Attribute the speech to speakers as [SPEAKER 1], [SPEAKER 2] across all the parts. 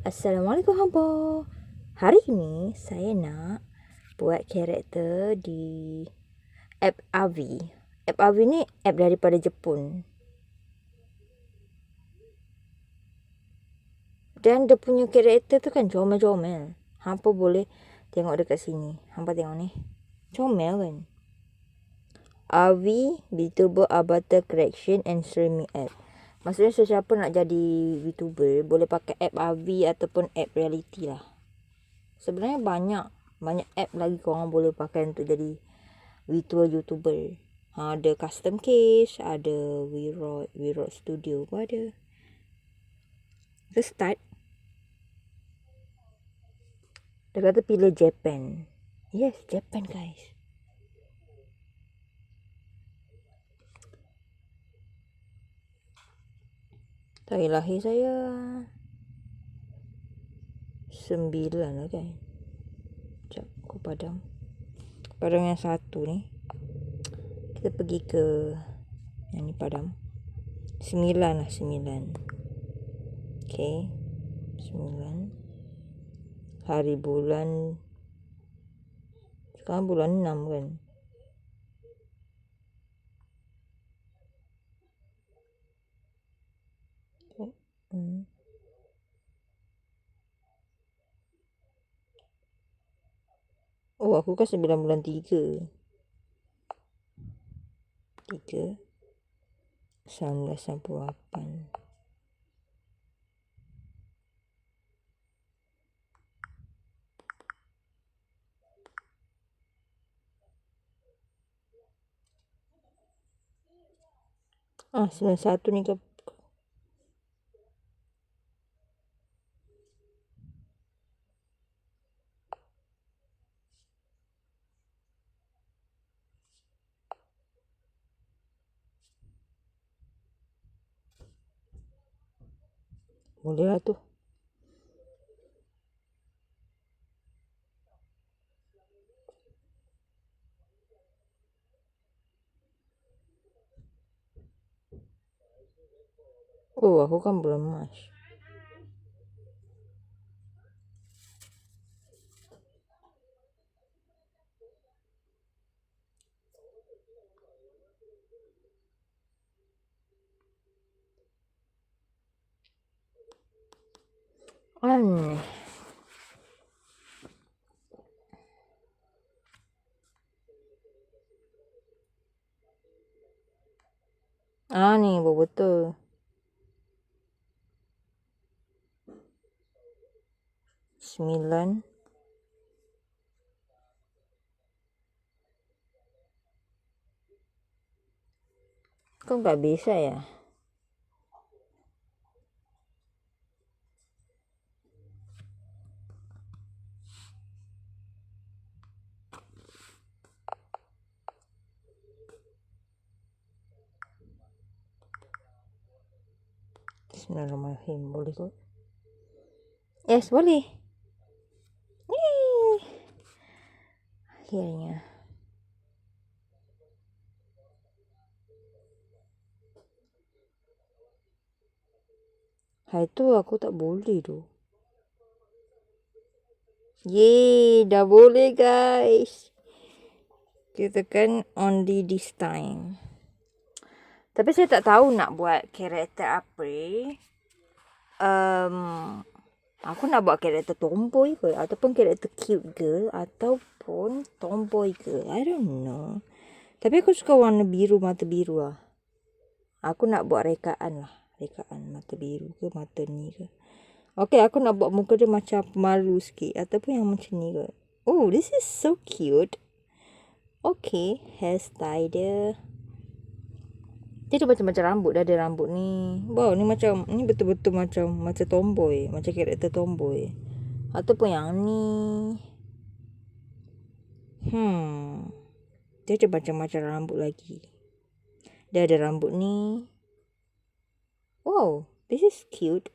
[SPEAKER 1] Assalamualaikum hampa. Hari ini saya nak buat karakter di app Avi. App Avi ni app daripada Jepun. Dan dia punya karakter tu kan comel-comel. Hampa boleh tengok dekat sini. Hampa tengok ni. Comel kan? Avi VTuber Avatar Creation and Streaming App. Maksudnya sesiapa nak jadi VTuber boleh pakai app Avi ataupun app Reality lah. Sebenarnya banyak app lagi korang boleh pakai untuk jadi virtual YouTuber. Ada Custom Case, ada WeRod Studio pun ada. Kita start. Dia kata pilih Japan. Yes, Japan guys. Tarikh lahir saya 9 lah kan. Sekejap, aku padam yang satu ni. Kita pergi ke yang ni padam. 9 lah, 9. Okay, 9. Hari bulan sekarang bulan 6 kan. Oh, aku kan 9 bulan 3. 1998. Ah, 91 ni ke? Boleh lah tu. Oh, aku kan bulan Mac. Aneh. Ni betul. 9. Kau tak bisa ya? Bismillahirrahmanirrahim. Boleh kot? Yes, boleh. Yeay. Akhirnya. Hai tu aku tak boleh tu. Yeay, dah boleh guys. Kita tekan only this time. Tapi saya tak tahu nak buat karakter apa. Aku nak buat karakter tomboy ke ataupun karakter cute girl ataupun tomboy girl. I don't know. Tapi aku suka warna biru, mata biru lah. Aku nak buat rekaan lah. Rekaan mata biru ke mata ni ke. Okay, aku nak buat muka dia macam malu sikit ataupun yang macam ni ke. Oh, this is so cute. Okay, hairstyle dia. Dia tu macam-macam rambut. Dah ada rambut ni. Wow, ni betul-betul macam tomboy. Macam karakter tomboy. Ataupun yang ni. Dia ada macam-macam rambut lagi. Dia ada rambut ni. Wow, this is cute.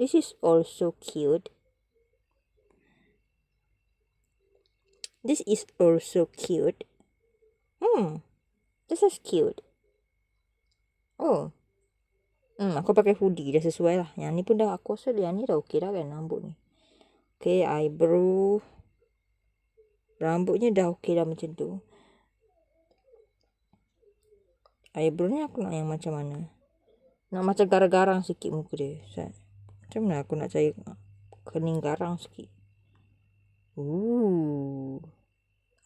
[SPEAKER 1] This is also cute. This is also cute. This is cute. Oh, Aku pakai hoodie dah sesuai lah. Yang ni pun dah aku rasa yang ni dah okey dah kan rambut ni. Okay, eyebrow. Rambutnya dah okey dah macam tu. Eyebrow-nya aku nak yang macam mana? Nak macam garang-garang sikit muka dia. Macam mana aku nak cari kening garang sikit?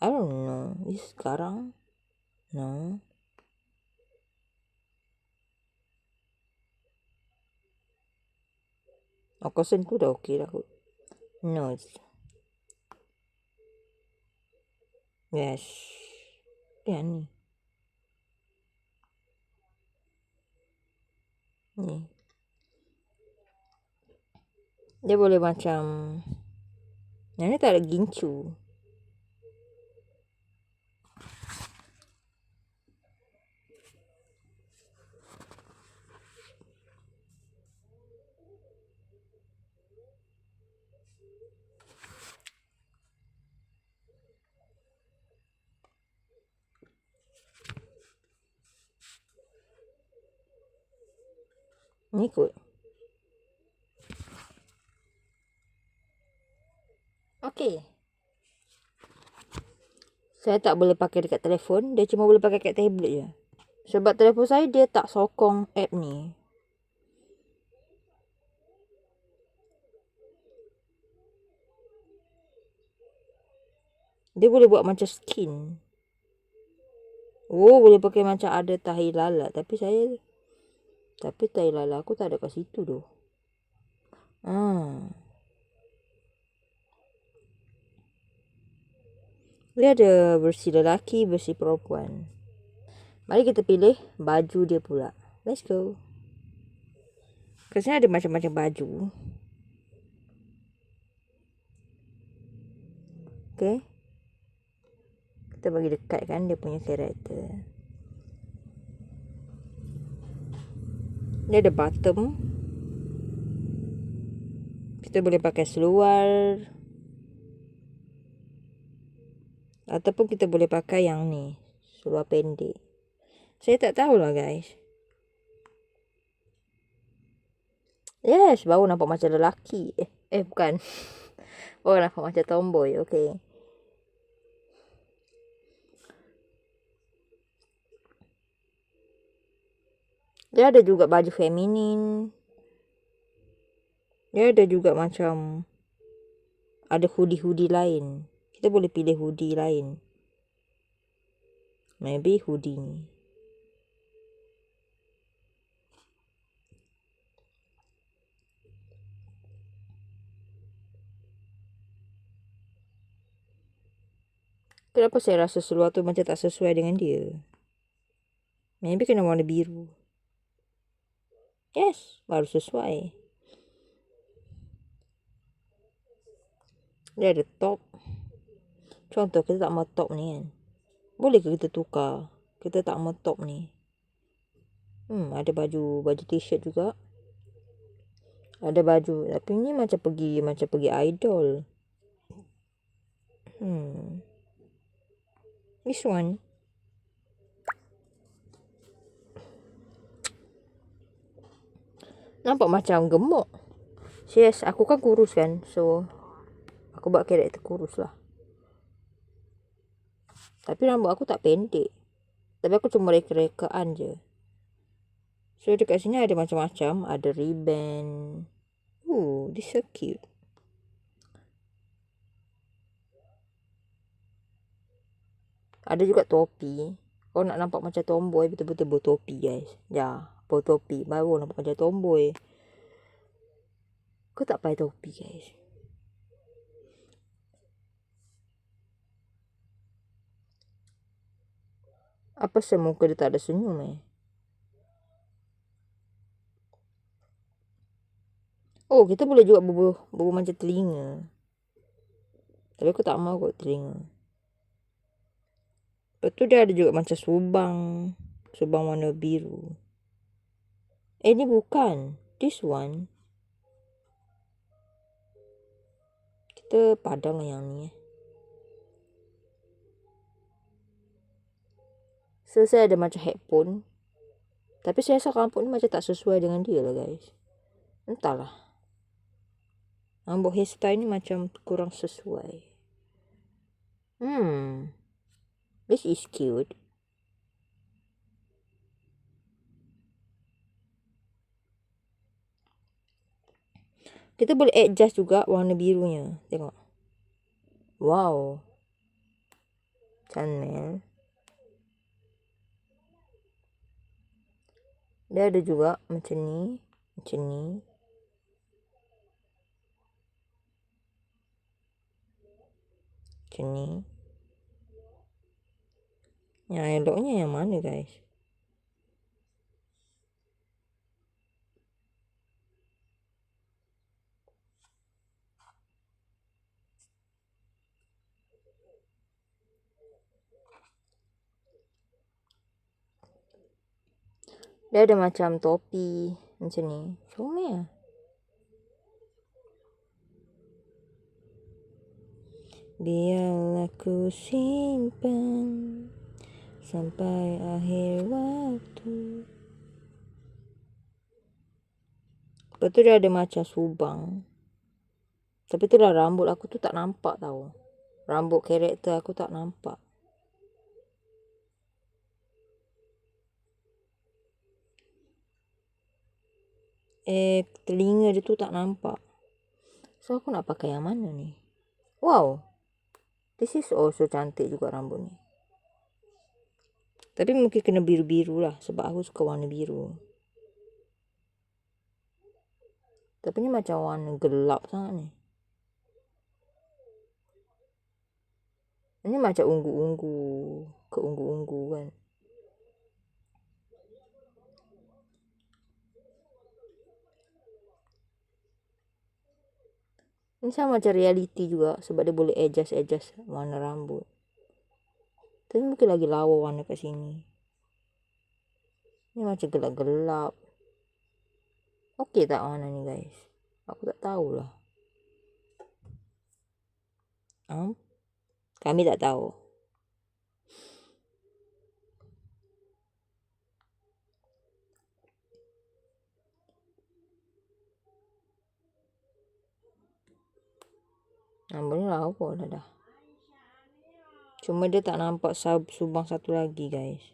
[SPEAKER 1] I don't know. Is garang? No. Aku rasa tu dah okey dah kot. Nose. Yes. Yang ni. Ni. Dia boleh macam... Yang ni tak ada gincu. Ni kot. Okey. Saya tak boleh pakai dekat telefon. Dia cuma boleh pakai kat tablet je. Sebab telefon saya dia tak sokong app ni. Dia boleh buat macam skin. Oh, boleh pakai macam ada tahi lalat. Tapi tahi lalat aku tak ada kat situ tu. Dia ada versi lelaki, versi perempuan. Mari kita pilih baju dia pula. Let's go. Kat sini ada macam-macam baju. Okay. Kita bagi dekatkan dia punya karakter. Dia ada bottom. Kita boleh pakai seluar. Ataupun kita boleh pakai yang ni. Seluar pendek. Saya tak tahulah guys. Yes, baru nampak macam lelaki. Bukan. Baru nampak macam tomboy. Okay. Dia ada juga baju feminin. Dia ada juga macam ada hoodie-hoodie lain. Kita boleh pilih hoodie lain. Maybe hoodie ni. Kenapa saya rasa seluar tu macam tak sesuai dengan dia? Maybe kena warna biru. Yes, baru sesuai. Dia ada top. Contoh kita tak mau top ni kan. Boleh ke kita tukar? Kita tak mau top ni. Ada baju t-shirt juga. Ada baju. Tapi ni macam pergi idol. This one. Nampak macam gemuk. Yes, aku kan kurus kan. So, aku buat karakter kurus lah. Tapi rambut aku tak pendek. Tapi aku cuma reka-rekaan je. So, dekat sini ada macam-macam. Ada ribbon. This so cute. Ada juga topi. Kalau nak nampak macam tomboy, betul-betul bertopi guys. Ya, bertopi. Baru nampak macam tomboy. Aku tak pakai topi guys. Apa semuka dia tak ada senyum Oh, kita boleh juga bubuh macam telinga. Tapi aku tak mau kot telinga. Lepas tu dia ada juga macam subang. Subang warna biru. Ni bukan. This one. Kita padang yang ni. So, saya ada macam headphone. Tapi saya rasa rambut ni macam tak sesuai dengan dia lah guys. Entahlah. Rambut hairstyle ni macam kurang sesuai. This is cute. Kita boleh adjust juga warna birunya. Tengok. Wow. Comel. Dia ada juga macam ni. Macam ni. Macam ni. Yang eloknya yang mana guys? Dia ada macam topi. Macam ni. Comel. Biarlah ku simpan sampai akhir waktu. Lepas tu dia ada macam subang. Tapi tu lah rambut aku tu tak nampak tau. Rambut karakter aku tak nampak. Telinga dia tu tak nampak. So aku nak pakai yang mana ni? Wow. This is also cantik juga rambut ni. Tapi mungkin kena biru-biru lah. Sebab aku suka warna biru. Tapi ni macam warna gelap sangat ni. Ini macam ungu-ungu. Keungu-ungu kan. Ini sama macam reality juga. Sebab dia boleh adjust warna rambut. Tapi mungkin lagi lawa warna kat sini. Ini macam gelap-gelap. Okey tak warna ni guys? Aku tak tahulah. Kami tak tahu. Rambut ni lawa dah. Cuma dia tak nampak subang satu lagi guys.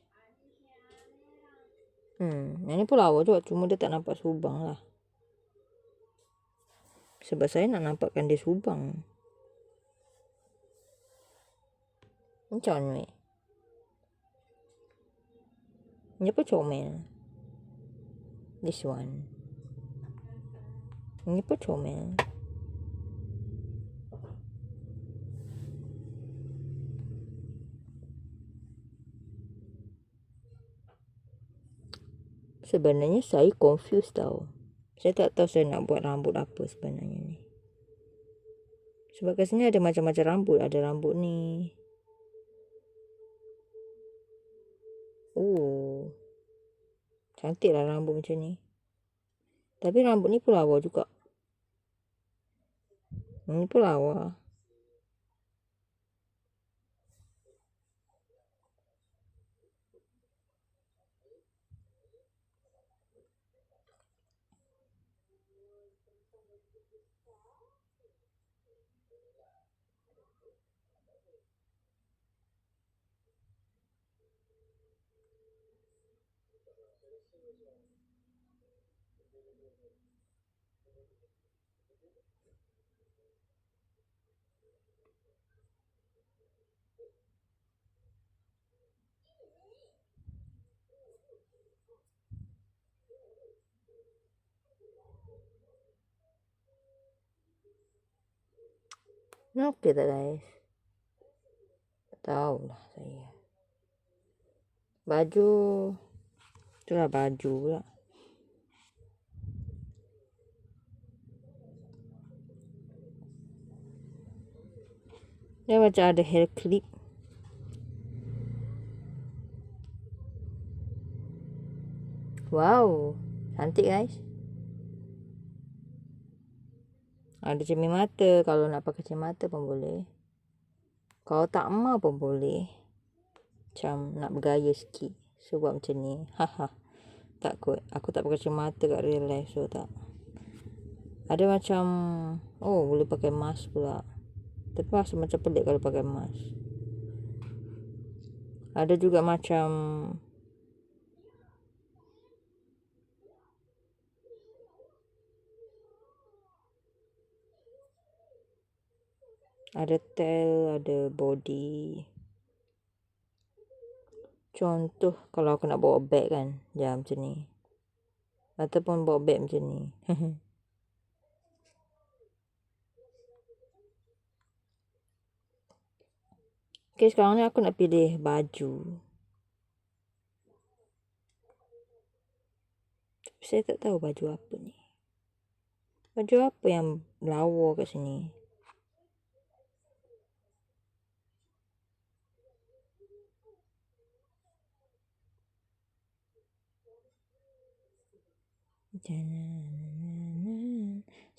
[SPEAKER 1] Yang ni pun lawa juga. Cuma dia tak nampak subang lah. Sebab saya nak nampakkan dia subang. Macam ni. Ini pun comel. This one. Ini pun comel. Sebenarnya saya confused tau. Saya tak tahu saya nak buat rambut apa sebenarnya ni. Sebab kat sini ada macam-macam rambut. Ada rambut ni. Cantik lah rambut macam ni. Tapi rambut ni pun lawa juga. Ini pun lawa. Ni okey tak guys? Tak tahulah saya. Baju. Itulah baju pula. Dia macam ada hair clip. Wow. Cantik guys. Ada cermin mata. Kalau nak pakai cermin mata pun boleh. Kalau tak mau pun boleh. Macam nak bergaya sikit. So buat macam ni. Haha. Tak kot. Aku tak pakai kacamata kat real life, so tak. Ada macam, boleh pakai mask pula. Tapi rasa macam pelik kalau pakai mask. Ada juga macam ada tail, ada body. Contoh kalau aku nak bawa beg kan, macam ni. Ataupun bawa beg macam ni. Okay, sekarang ni aku nak pilih baju. Tapi saya tak tahu baju apa ni. Baju apa yang lawa kat sini?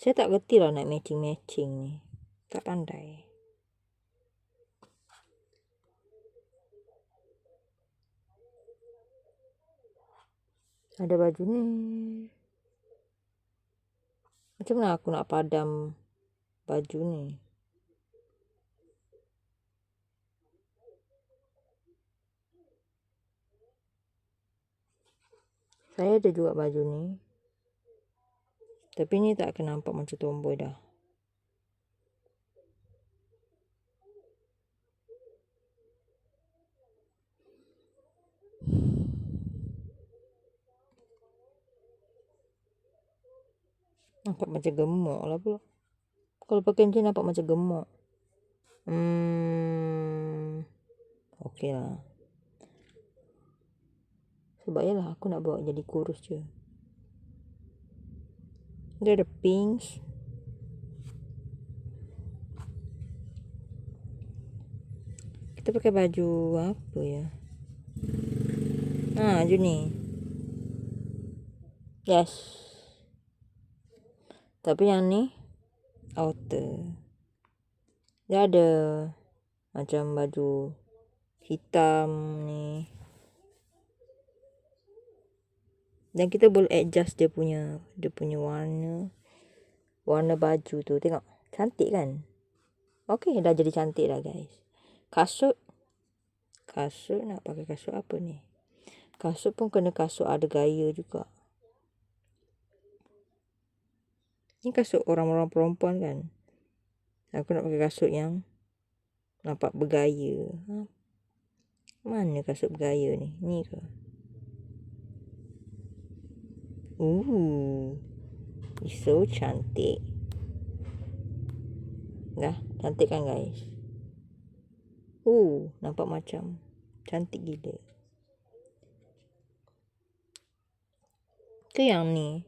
[SPEAKER 1] Saya tak kerti lah nak matching-matching ni. Tak pandai. Ada baju ni. Macam mana aku nak padam baju ni? Saya ada juga baju ni. Tapi ni tak akan nampak macam tomboy dah. Nampak macam gemuk lah pula. Kalau pakai macam ni nampak macam gemuk. Okey lah. Sebab yalah aku nak bawa jadi kurus je. Dia ada pinks. Kita pakai baju apa ya? Baju ni. Yes. Tapi yang ni outer. Dia ada macam baju hitam ni. Dan kita boleh adjust dia punya warna baju tu. Tengok, cantik kan? Okey, dah jadi cantik dah guys. Kasut nak pakai kasut apa ni? Kasut pun kena kasut ada gaya juga. Ni kasut orang-orang perempuan kan? Aku nak pakai kasut yang nampak bergaya. Mana kasut bergaya ni? Ni ke? So cantik. Dah, cantik kan guys? Nampak macam cantik gila. Ke yang ni?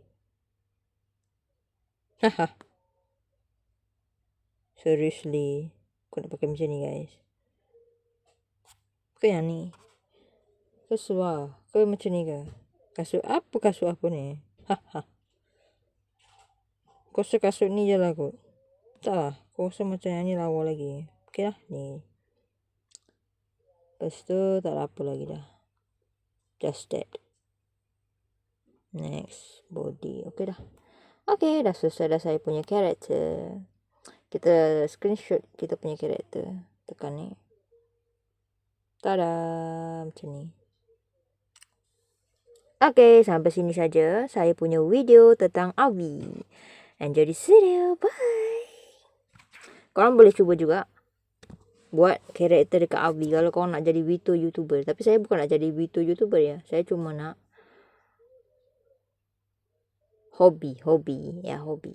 [SPEAKER 1] Haha. Seriously. Aku nak pakai macam ni guys. Ke yang ni? Ke seluar? Ke macam ni ke? Kasut apa ni? Haha. Aku rasa kasut ni je lah kot. Tak lah. Aku rasa macam yang ni lawa lagi. Okey lah. Ni. Lepas tu tak ada apa lagi dah. Just that. Next. Body. Okey dah. Okey. Dah selesai dah saya punya karakter. Kita screenshot kita punya karakter. Tekan ni. Tada. Macam ni. Okey. Sampai sini saja saya punya video tentang Avi. Enjoy this video. Bye. Korang boleh cuba juga buat karakter dekat Avi kalau korang nak jadi VTuber YouTuber. Tapi saya bukan nak jadi VTuber YouTuber ya. Saya cuma nak hobi. Ya, hobi.